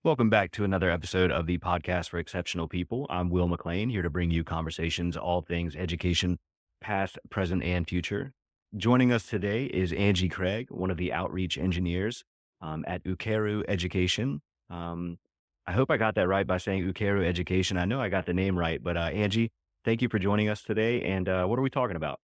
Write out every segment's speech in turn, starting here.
Welcome back to another episode of the podcast for exceptional people. I'm Will McClain, here to bring you conversations, all things education, past, present, and future. Joining us today is Angie Craig, one of the outreach engineers at Ukeru Education. Um, I hope I got that right by saying Ukeru Education. I know I got the name right, but Angie, thank you for joining us today. And what are we talking about?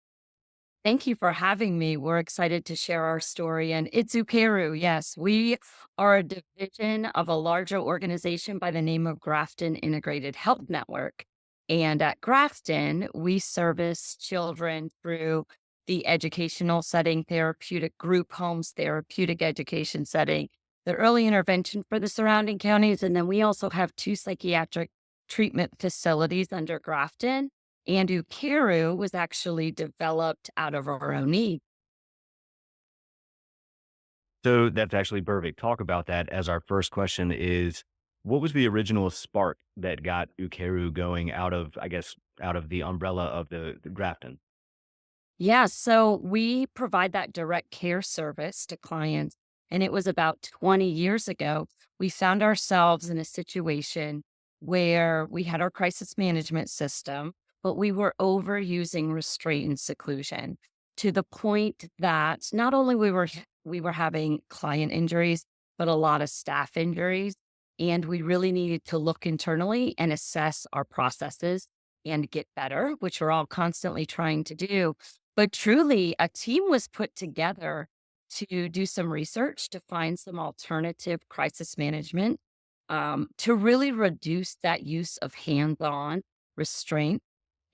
Thank you for having me. We're excited to share our story. And it's Ukeru. Yes, we are a division of a larger organization by the name of Grafton Integrated Health Network. And at Grafton, we service children through the educational setting, therapeutic group homes, therapeutic education setting, the early intervention for the surrounding counties. And then we also have two psychiatric treatment facilities under Grafton, and Ukeru was actually developed out of our own need. So that's actually perfect. Talk about that as our first question is what was the original spark that got Ukeru going out of, I guess, out of the umbrella of the Grafton? Yeah, so we provide that direct care service to clients. And it was about 20 years ago, we found ourselves in a situation where we had our crisis management system, but we were overusing restraint and seclusion to the point that not only we were having client injuries, but a lot of staff injuries. And we really needed to look internally and assess our processes and get better, which we're all constantly trying to do. But truly, a team was put together to do some research to find some alternative crisis management to really reduce that use of hands on restraint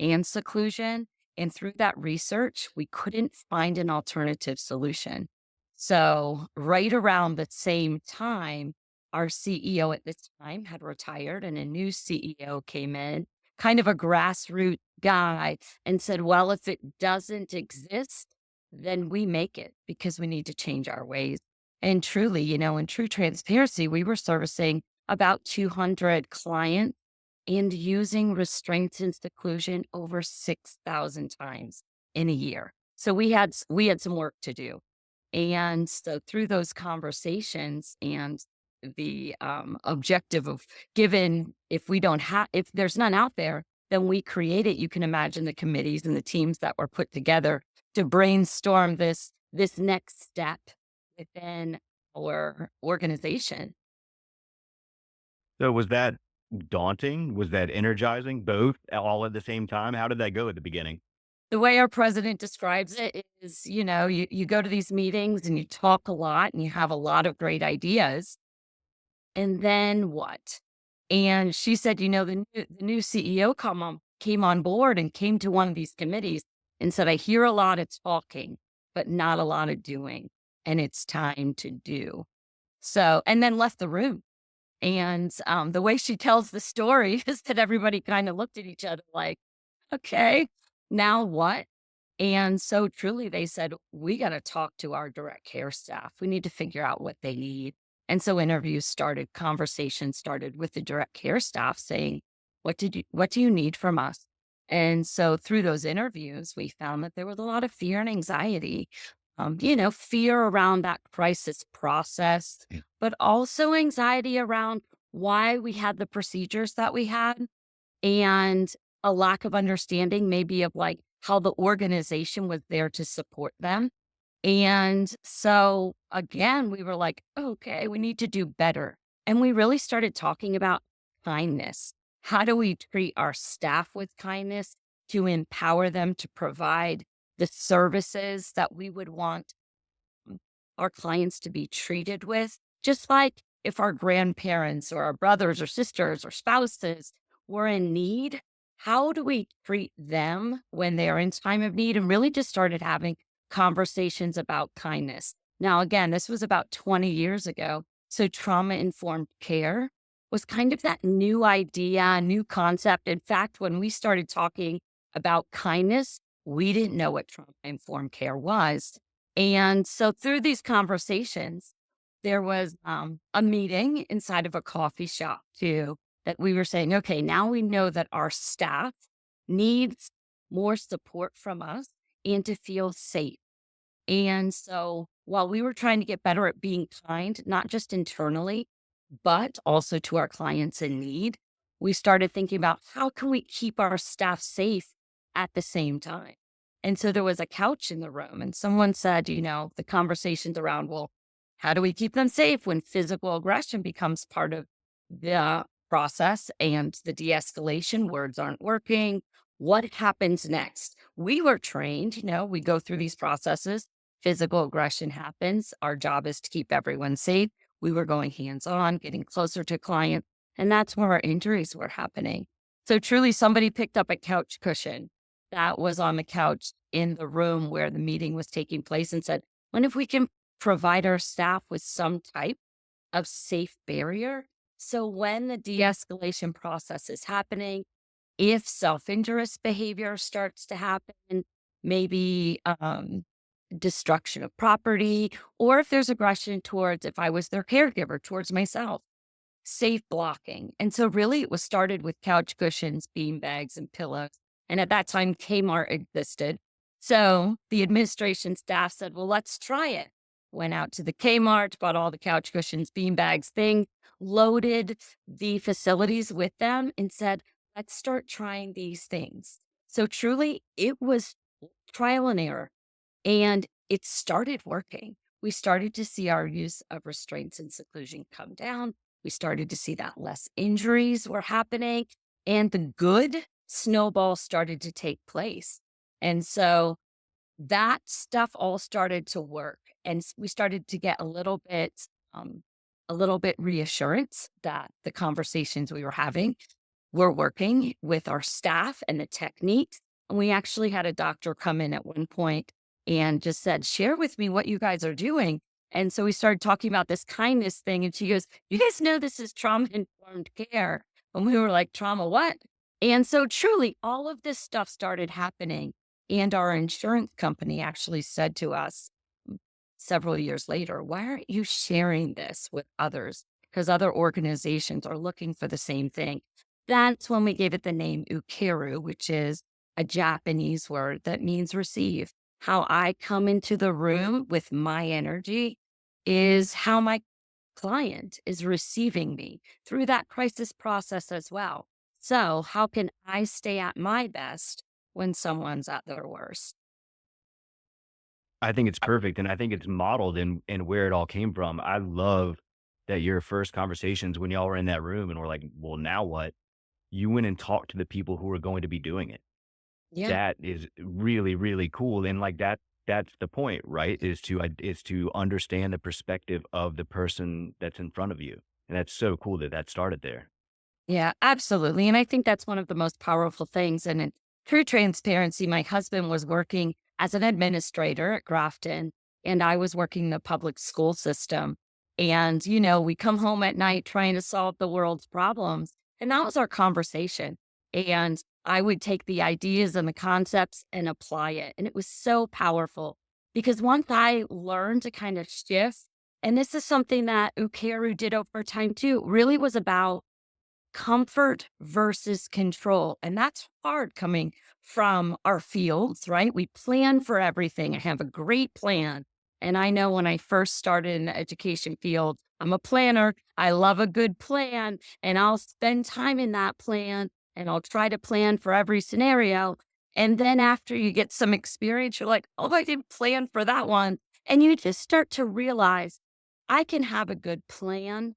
and seclusion. And through that research, we couldn't find an alternative solution. So, right around the same time, our CEO at the time had retired and a new CEO came in, kind of a grassroots guy, and said, well, if it doesn't exist, then we make it because we need to change our ways. And truly, in true transparency, we were servicing about 200 clients and using restraints and seclusion over 6,000 times in a year. So we had some work to do. And so through those conversations and the objective of given if there's none out there, then we create it. You can imagine the committees and the teams that were put together to brainstorm this next step within our organization. So was that daunting? Was that energizing? Both all at the same time? How did that go at the beginning? The way our president describes it is, you go to these meetings and you talk a lot and you have a lot of great ideas. And then what? And she said, the new CEO came on board and came to one of these committees and said, I hear a lot of talking, but not a lot of doing. And it's time to do. So, and then left the room. And the way she tells the story is that everybody kind of looked at each other like, okay, now what? And so truly they said, we got to talk to our direct care staff. We need to figure out what they need. And so interviews started, conversations started with the direct care staff saying, what do you need from us? And so through those interviews, we found that there was a lot of fear and anxiety, fear around that crisis process, but also anxiety around why we had the procedures that we had and a lack of understanding maybe of like how the organization was there to support them. And so again, we were like, okay, we need to do better. And we really started talking about kindness. How do we treat our staff with kindness to empower them to provide the services that we would want our clients to be treated with? Just like if our grandparents or our brothers or sisters or spouses were in need, how do we treat them when they're in time of need? And really just started having conversations about kindness. Now, again, this was about 20 years ago. So trauma informed care was kind of that new idea, new concept. In fact, when we started talking about kindness, we didn't know what trauma informed care was. And so through these conversations, there was a meeting inside of a coffee shop too, that we were saying, okay, now we know that our staff needs more support from us and to feel safe. And so while we were trying to get better at being kind, not just internally, but also to our clients in need, we started thinking about how can we keep our staff safe at the same time. And so there was a couch in the room, and someone said, the conversations around, well, how do we keep them safe when physical aggression becomes part of the process and the de escalation words aren't working? What happens next? We were trained, we go through these processes. Physical aggression happens. Our job is to keep everyone safe. We were going hands on, getting closer to client, and that's where our injuries were happening. So truly, somebody picked up a couch cushion that was on the couch in the room where the meeting was taking place and said, what if we can provide our staff with some type of safe barrier? So when the de escalation process is happening, if self injurious behavior starts to happen, maybe destruction of property, or if there's aggression towards, if I was their caregiver, towards myself, safe blocking. And so really it was started with couch cushions, bean bags, and pillows. And at that time, Kmart existed. So the administration staff said, well, let's try it. Went out to the Kmart, bought all the couch cushions, bean bags, thing, loaded the facilities with them and said, let's start trying these things. So truly it was trial and error. And it started working. We started to see our use of restraints and seclusion come down. We started to see that less injuries were happening and the good snowball started to take place. And so that stuff all started to work. And we started to get a little bit reassurance that the conversations we were having were working with our staff and the techniques. And we actually had a doctor come in at one point and just said, share with me what you guys are doing. And so we started talking about this kindness thing. And she goes, you guys know this is trauma informed care. And we were like, trauma what? And so truly all of this stuff started happening. And our insurance company actually said to us several years later, why aren't you sharing this with others? Because other organizations are looking for the same thing. That's when we gave it the name Ukeru, which is a Japanese word that means receive. How I come into the room with my energy is how my client is receiving me through that crisis process as well. So, how can I stay at my best when someone's at their worst? I think it's perfect, and I think it's modeled in where it all came from. I love that your first conversations when y'all were in that room and we're like, "Well, now what?" You went and talked to the people who are going to be doing it. Yeah. That is really, really cool, and, like, that's the point, right? Is to understand the perspective of the person that's in front of you, and that's so cool that that started there. Yeah, absolutely. And I think that's one of the most powerful things. And in true transparency, my husband was working as an administrator at Grafton, and I was working the public school system. And, we come home at night trying to solve the world's problems. And that was our conversation. And I would take the ideas and the concepts and apply it. And it was so powerful because once I learned to kind of shift, and this is something that Ukeru did over time too, really was about comfort versus control. And that's hard coming from our fields, right? We plan for everything. I have a great plan. And I know when I first started in the education field, I'm a planner. I love a good plan and I'll spend time in that plan and I'll try to plan for every scenario. And then after you get some experience, you're like, oh, I didn't plan for that one. And you just start to realize I can have a good plan,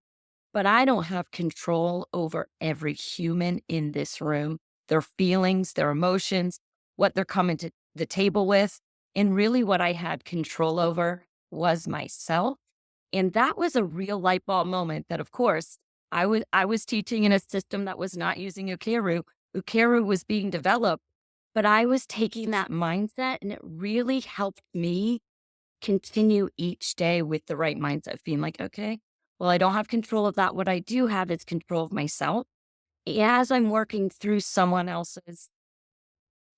but I don't have control over every human in this room, their feelings, their emotions, what they're coming to the table with. And really, what I had control over was myself. And that was a real light bulb moment that, of course, I was teaching in a system that was not using Ukeru. Ukeru was being developed, but I was taking that mindset and it really helped me continue each day with the right mindset of being like, okay, well, I don't have control of that. What I do have is control of myself. As I'm working through someone else's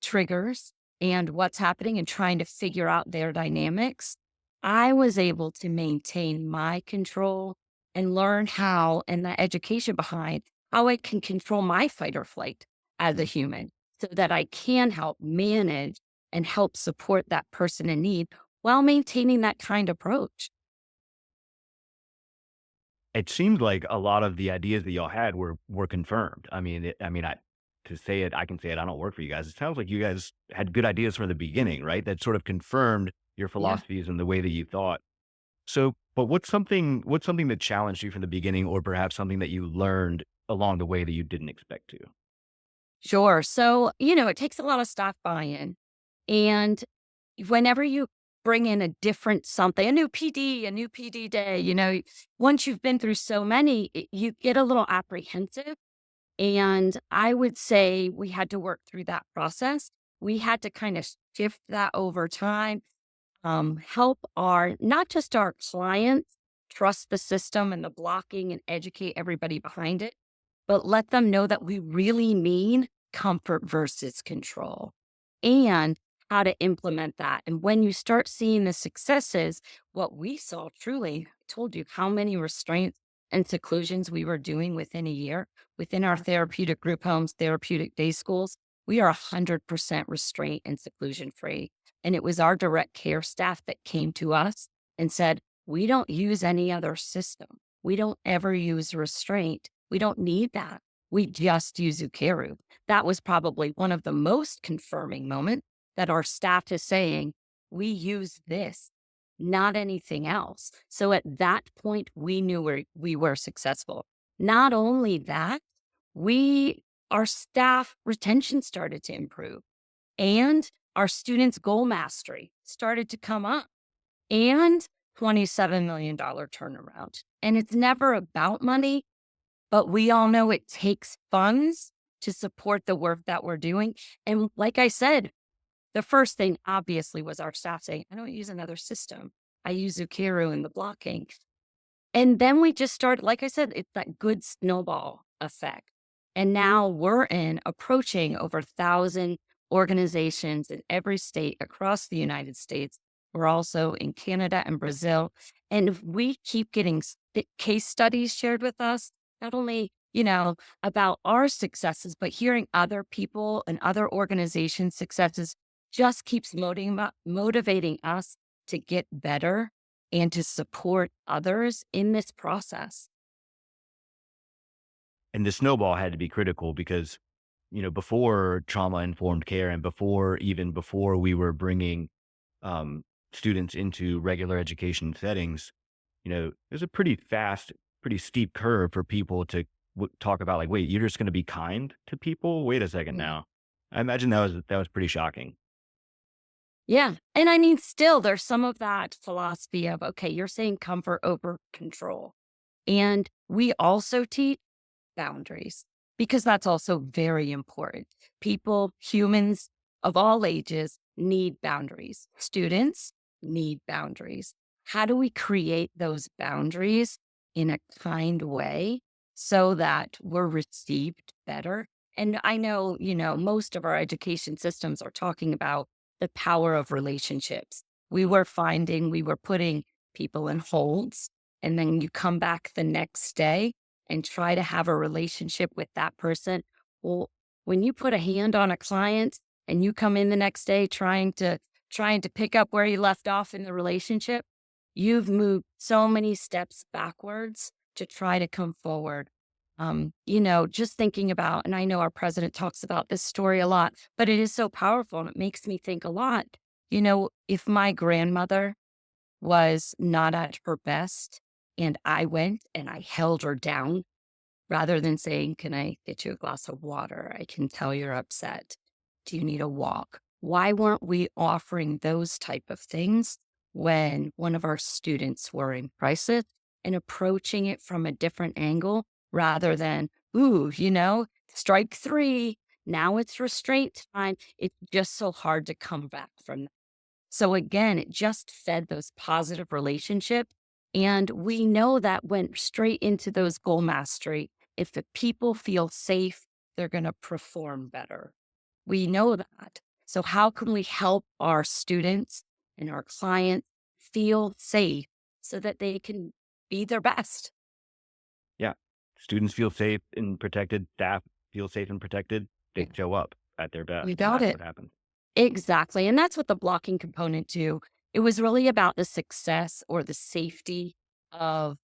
triggers and what's happening and trying to figure out their dynamics, I was able to maintain my control and learn how, and the education behind how I can control my fight or flight as a human so that I can help manage and help support that person in need while maintaining that kind approach. it seemed like a lot of the ideas that y'all had were confirmed. I to say it, I can say it, I don't work for you guys. It sounds like you guys had good ideas from the beginning, right? That sort of confirmed your Yeah. philosophies and the way that you thought. So, but what's something that challenged you from the beginning or perhaps something that you learned along the way that you didn't expect to? Sure. So, it takes a lot of staff buy-in. And whenever you bring in a different something, a new PD day, once you've been through so many, you get a little apprehensive. And I would say we had to work through that process. We had to kind of shift that over time, help not just our clients trust the system and the blocking and educate everybody behind it, but let them know that we really mean comfort versus control and how to implement that. And when you start seeing the successes, what we saw truly, I told you how many restraints and seclusions we were doing within a year within our therapeutic group homes, therapeutic day schools. We are 100% restraint and seclusion free. And it was our direct care staff that came to us and said, we don't use any other system. We don't ever use restraint. We don't need that. We just use Ukeru. That was probably one of the most confirming moments that our staff is saying, we use this, not anything else. So at that point, we knew we were successful. Not only that, our staff retention started to improve and our students' goal mastery started to come up and $27 million turnaround. And it's never about money, but we all know it takes funds to support the work that we're doing. And like I said, the first thing obviously was our staff saying, I don't use another system. I use Ukeru and the blocking. And then we just started, like I said, it's that good snowball effect. And now we're approaching over 1,000 organizations in every state across the United States. We're also in Canada and Brazil. And if we keep getting case studies shared with us, not only, about our successes, but hearing other people and other organizations' successes just keeps motivating us to get better and to support others in this process. And the snowball had to be critical because, before trauma informed care and before we were bringing um, students into regular education settings, there's a pretty fast, pretty steep curve for people to talk about like, wait, you're just going to be kind to people? Wait a second Yeah. now. I imagine that was pretty shocking. Yeah. And I mean, still, there's some of that philosophy of, okay, you're saying comfort over control. And we also teach boundaries because that's also very important. People, humans of all ages need boundaries. Students need boundaries. How do we create those boundaries in a kind way so that we're received better? And I know, most of our education systems are talking about the power of relationships. We were finding we were putting people in holds, and then you come back the next day and try to have a relationship with that person. Well, when you put a hand on a client and you come in the next day trying to pick up where you left off in the relationship, you've moved so many steps backwards to try to come forward. Just thinking about, and I know our president talks about this story a lot, but it is so powerful and it makes me think a lot. If my grandmother was not at her best and I went and I held her down rather than saying, can I get you a glass of water? I can tell you're upset. Do you need a walk? Why weren't we offering those type of things when one of our students were in crisis and approaching it from a different angle rather than, ooh, strike three. Now it's restraint time. It's just so hard to come back from that. So again, it just fed those positive relationships. And we know that went straight into those goal mastery. If the people feel safe, they're going to perform better. We know that. So how can we help our students and our clients feel safe so that they can be their best? Yeah. Students feel safe and protected. Staff feel safe and protected. They Yeah. show up at their You best. And got that's it. what happens. Exactly. And that's what the blocking component too. It was really about the success or the safety of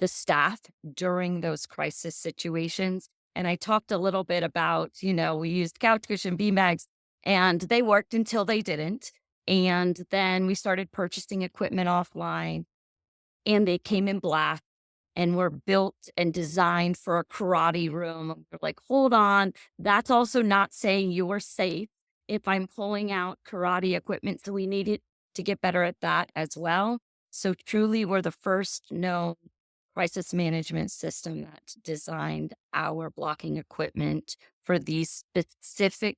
the staff during those crisis situations. And I talked a little bit about, we used couch cushion beanbags and they worked until they didn't. And then we started purchasing equipment offline and they came in black and were built and designed for a karate room. We're like, hold on, that's also not saying you're safe if I'm pulling out karate equipment. So we needed to get better at that as well. So truly, we're the first known crisis management system that designed our blocking equipment for these specific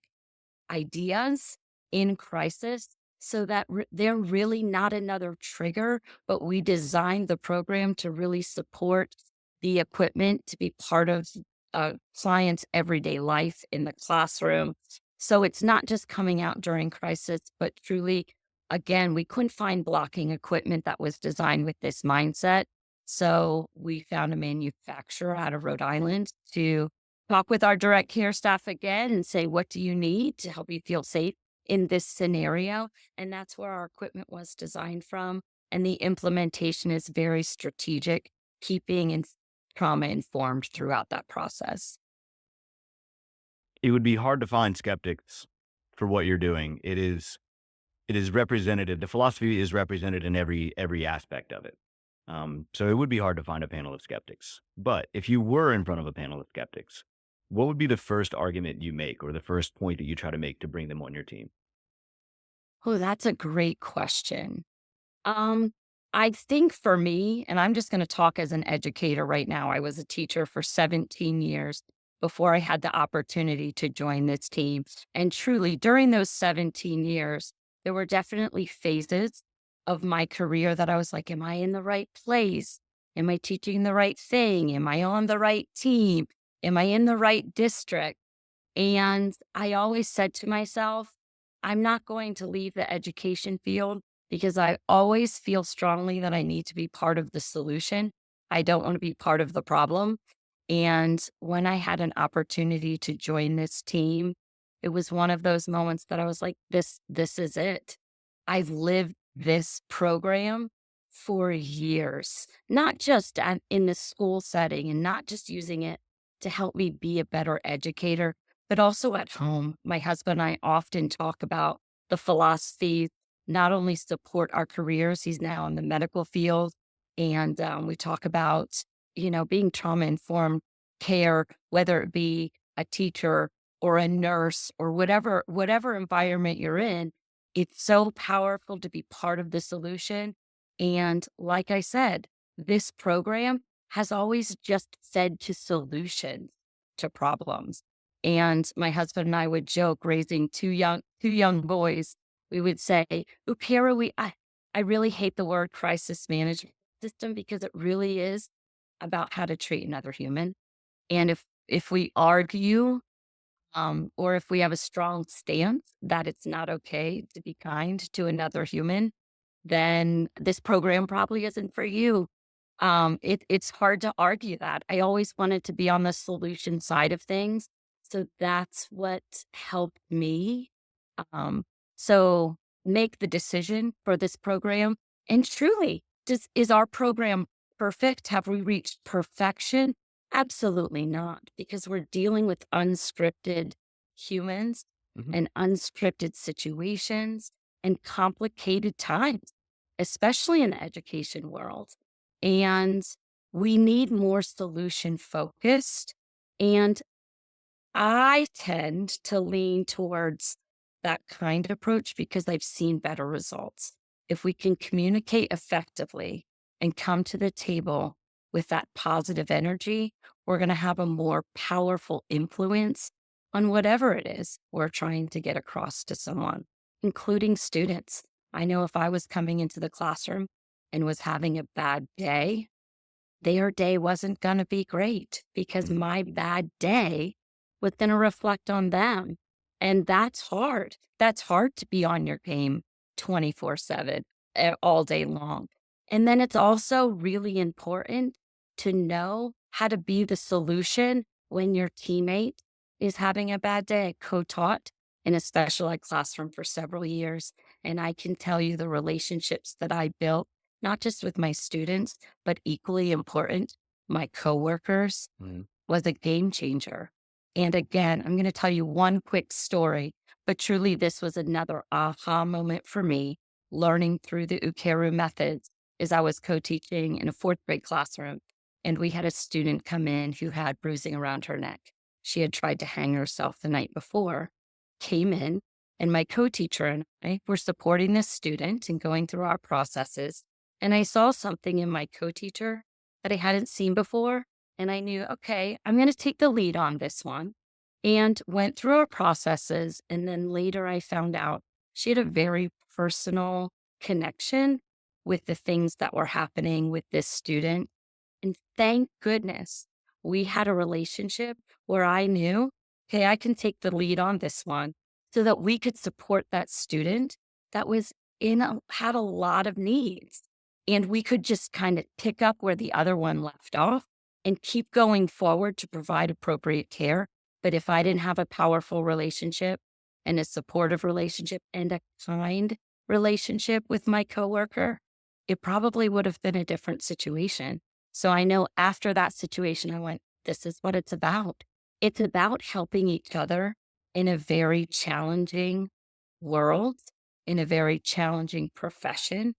ideas in crisis so that they're really not another trigger, but we designed the program to really support the equipment to be part of a client's everyday life in the classroom. So it's not just coming out during crisis, but truly, again, we couldn't find blocking equipment that was designed with this mindset. So we found a manufacturer out of Rhode Island to talk with our direct care staff again and say, what do you need to help you feel safe in this scenario? And that's where our equipment was designed from. And the implementation is very strategic, keeping trauma informed throughout that process. It would be hard to find skeptics for what you're doing. It is represented. The philosophy is represented in every aspect of it. So it would be hard to find a panel of skeptics. But if you were in front of a panel of skeptics, what would be the first argument you make or the first point that you try to make to bring them on your team? Oh, that's a great question. Um, I think for me, and I'm just going to talk as an educator right now, I was a teacher for 17 years before I had the opportunity to join this team. And truly, during those 17 years, there were definitely phases of my career that I was like, am I in the right place? Am I teaching the right thing? Am I on the right team? Am I in the right district? And I always said to myself, I'm not going to leave the education field because I always feel strongly that I need to be part of the solution. I don't want to be part of the problem. And when I had an opportunity to join this team, it was one of those moments that I was like, this is it. I've lived this program for years, not just in the school setting and not just using it to help me be a better educator, but also at home. My husband and I often talk about the philosophy not only support our careers, he's now in the medical field, and we talk about, being trauma informed care, whether it be a teacher or a nurse or whatever environment you're in. It's so powerful to be part of the solution. And like I said, this program has always just fed to solutions to problems. And my husband and I would joke, raising two young boys, we would say, Ukeru, I really hate the word crisis management system because it really is about how to treat another human. And if we argue, or if we have a strong stance that it's not okay to be kind to another human, then this program probably isn't for you. It's hard to argue that. I always wanted to be on the solution side of things. So that's what helped me. Um, so make the decision for this program. And truly, is our program perfect? Have we reached perfection? Absolutely not, because we're dealing with unscripted humans Mhm. and unscripted situations and complicated times, especially in the education world. And we need more solution focused. And I tend to lean towards that kind of approach because I've seen better results. If we can communicate effectively and come to the table with that positive energy, we're going to have a more powerful influence on whatever it is we're trying to get across to someone, including students. I know if I was coming into the classroom and was having a bad day, their day wasn't going to be great because Mhm. my bad day was going to reflect on them. And that's hard. That's hard to be on your game 24/7, all day long. And then it's also really important to know how to be the solution when your teammate is having a bad day. I co-taught in a special ed classroom for several years, and I can tell you the relationships that I built, not just with my students, but equally important, my coworkers, Mhm. was a game changer. And again, I'm going to tell you one quick story, but truly this was another aha moment for me learning through the Ukeru methods as I was co-teaching in a fourth grade classroom. And we had a student come in who had bruising around her neck. She had tried to hang herself the night before, came in, and my co-teacher and I were supporting this student and going through our processes. And I saw something in my co-teacher that I hadn't seen before. And I knew, okay, I'm going to take the lead on this one and went through our processes. And then later I found out she had a very personal connection with the things that were happening with this student. And thank goodness we had a relationship where I knew, okay, I can take the lead on this one so that we could support that student that was had a lot of needs. And we could just kind of pick up where the other one left off and keep going forward to provide appropriate care. But if I didn't have a powerful relationship and a supportive relationship and a kind relationship with my coworker, it probably would have been a different situation. So I know after that situation, I went, this is what it's about. It's about helping each other in a very challenging world, in a very challenging profession,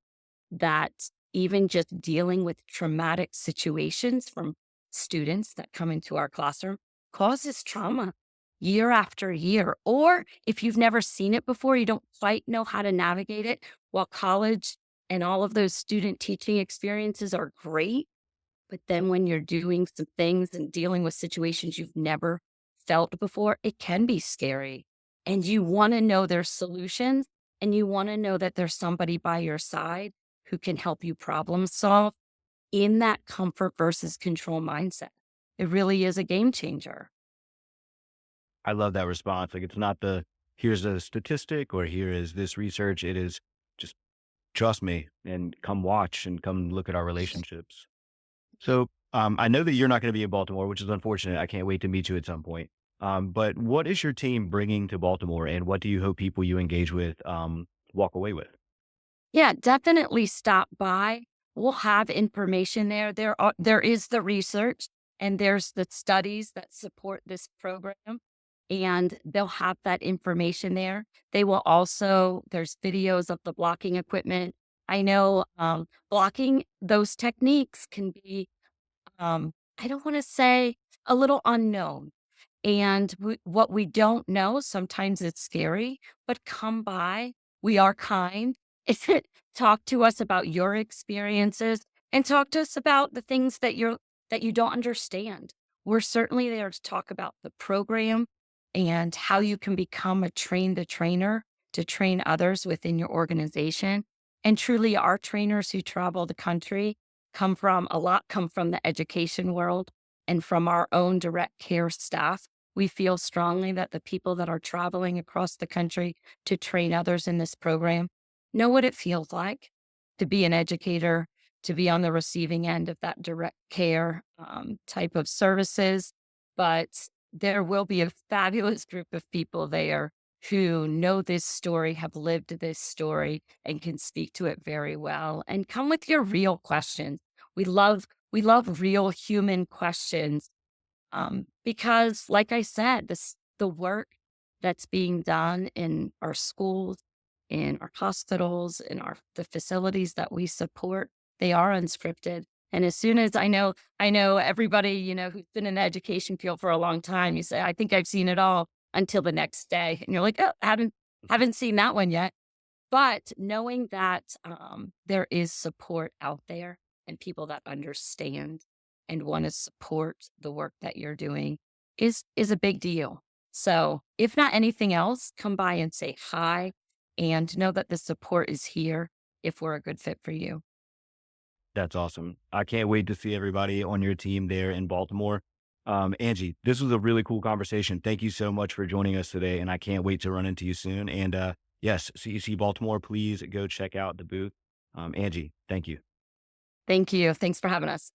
that even just dealing with traumatic situations from students that come into our classroom causes trauma year after year. Or if you've never seen it before, you don't quite know how to navigate it. While college and all of those student teaching experiences are great, but then when you're doing some things and dealing with situations you've never felt before, it can be scary. And you want to know there's solutions and you want to know that there's somebody by your side who can help you problem solve in that comfort versus control mindset. It really is a game changer. I love that response. Like, it's not the, here's a statistic or here is this research. It is just trust me and come watch and come look at our relationships. So, I know that you're not going to be in Baltimore, which is unfortunate. I can't wait to meet you at some point. But what is your team bringing to Baltimore, and what do you hope people you engage with walk away with? Yeah, definitely stop by. We'll have information there. There is the research and there's the studies that support this program, and they'll have that information there. They will also there's videos of the blocking equipment. I know blocking those techniques can be I don't want to say a little unknown. And what we don't know, sometimes it's scary, but come by. We are kind. Is it talk to us about your experiences and talk to us about the things that you don't understand. We're certainly there to talk about the program and how you can become a train the trainer to train others within your organization. And truly our trainers who travel the country come from the education world and from our own direct care staff. We feel strongly that the people that are traveling across the country to train others in this program know what it feels like to be an educator, to be on the receiving end of that direct care type of services. But there will be a fabulous group of people there who know this story, have lived this story, and can speak to it very well. And come with your real questions. We love real human questions because, like I said, the work that's being done in our schools, in our hospitals, in the facilities that we support, they are unscripted. And as soon as I know everybody, who's been in the education field for a long time, you say, I think I've seen it all until the next day. And you're like, oh, haven't seen that one yet. But knowing that there is support out there and people that understand and want to support the work that you're doing is a big deal. So, if not anything else, come by and say hi and know that the support is here if we're a good fit for you. That's awesome. I can't wait to see everybody on your team there in Baltimore. Angie, this was a really cool conversation. Thank you so much for joining us today, and I can't wait to run into you soon. And yes, CEC Baltimore, please go check out the booth. Angie, thank you. Thank you. Thanks for having us.